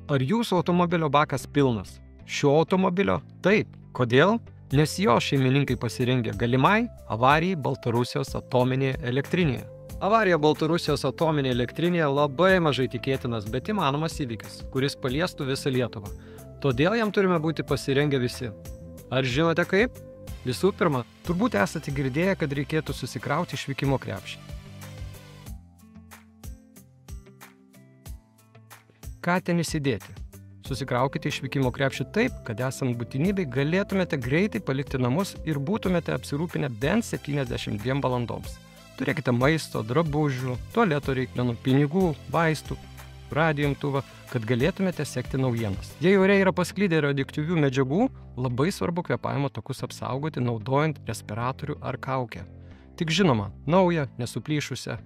Ar jūsų automobilio bakas pilnas? Šio automobilio? Taip. Kodėl? Nes jo šeimininkai pasirengė galimai avarijai Baltarusijos atominėje elektrinėje. Avarija Baltarusijos atominėje elektrinėje labai mažai tikėtinas, bet įmanomas įvykis, kuris paliestų visą Lietuvą. Todėl jam turime būti pasirengę visi. Ar žinote kaip? Visų pirma, turbūt esate girdėję, kad reikėtų susikrauti išvykimo krepšį. Ką ten įsidėti? Susikraukite išvykimo krepšį taip, kad esant būtinybei galėtumėte greitai palikti namus ir būtumėte apsirūpinę bent 72 valandoms. Turėkite maisto, drabužių, tualeto reikmenų, pinigų, vaistų, radijo imtuvą, kad galėtumėte sekti naujienas. Jei ore yra pasklidę radioaktyvių medžiagų, labai svarbu kvėpavimo takus apsaugoti naudojant respiratorių ar kaukę. Tik žinoma, naują, nesuplyšusią.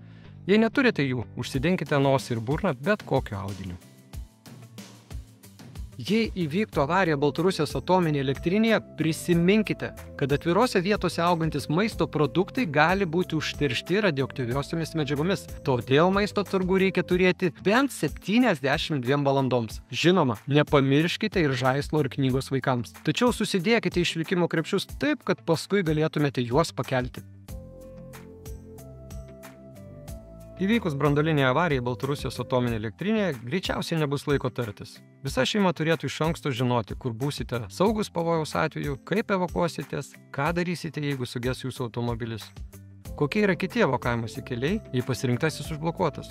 Jei neturite jų, užsidenkite nosį ir burną bet kokiu audiniu. Jei įvyktų avarija Baltarusijos atominėje elektrinėje, prisiminkite, kad atvirose vietose augantis maisto produktai gali būti užteršti radioaktyviosiomis medžiagomis. Todėl maisto atsargų reikia turėti bent 72 valandoms. Žinoma, nepamirškite ir žaislo ir knygos vaikams. Tačiau susidėkite išvykimo krepšius taip, kad paskui galėtumėte juos pakelti. Įvykus branduolinei avarijai Baltarusijos atominėje elektrinėje, greičiausiai nebus laiko tartis. Visa šeima turėtų iš anksto žinoti, kur būsite saugus pavojaus atveju, kaip evakuositės, ką darysite, jeigu suges jūsų automobilis. Kokie yra kiti evakavimosi keliai, jei pasirinktasis užblokuotas.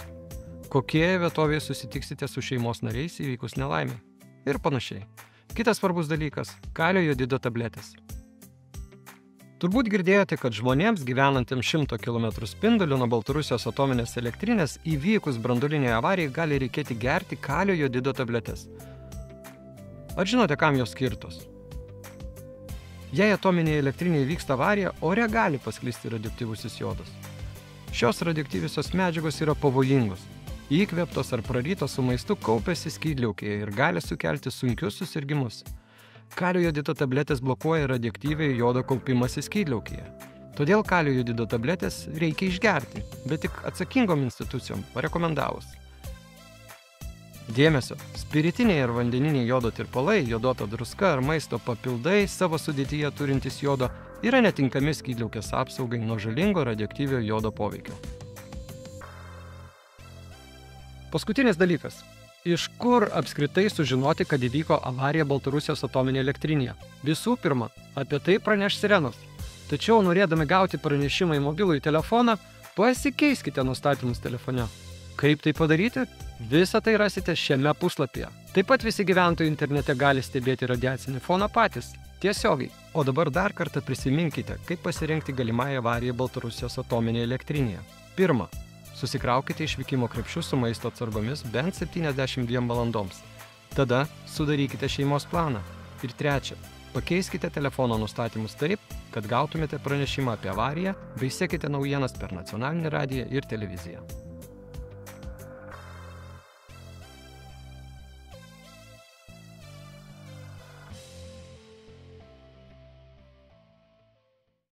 Kokie vietovėje susitiksite su šeimos nariais įvykus nelaimei. Ir panašiai. Kitas svarbus dalykas – kalio jodido tabletės. Turbūt girdėjote, kad žmonėms gyvenantiems 100 km spinduliu nuo Baltarusijos atominės elektrinės įvykus branduolinei avarijai gali reikėti gerti kalio jodido tabletes. Ar žinote, kam jos skirtos? Jei atominėje elektrinėje vyksta avarija, ore gali pasklisti radioaktyvusis jodas. Šios radioaktyviosios medžiagos yra pavojingos. Įkvėptos ar prarytos su maistu kaupiasi skydliaukėje ir gali sukelti sunkius susirgimus. Kalio jodido tabletės blokuoja radioaktyviai jodo kaupimąsi skydliaukėje. Todėl kalio jodido tabletės reikia išgerti, bet tik atsakingom institucijom parekomendavus. Dėmesio! Spiritiniai ir vandeniniai jodo tirpalai, jodota druska ar maisto papildai savo sudėtyje turintys jodo yra netinkami skydliaukės apsaugai nuo žalingo radioaktyvio jodo poveikio. Paskutinis dalykas. Iš kur apskritai sužinoti, kad įvyko avarija Baltarusijos atominėje elektrinėje? Visų pirma, apie tai praneš sirenos. Tačiau norėdami gauti pranešimą į mobilųjį telefoną, pasikeiskite nustatymus telefone. Kaip tai padaryti? Visą tai rasite šiame puslapyje. Taip pat visi gyventojai internete gali stebėti radiacinį foną patys, tiesiogiai. O dabar dar kartą prisiminkite, kaip pasirengti galimai avarijai Baltarusijos atominėje elektrinėje. Pirma. Susikraukite išvykimo krepšius su maisto atsargomis bent 72 valandoms. Tada sudarykite šeimos planą. Ir trečia, pakeiskite telefono nustatymus taip, kad gautumėte pranešimą apie avariją bei sekite naujienas per nacionalinį radiją ir televiziją.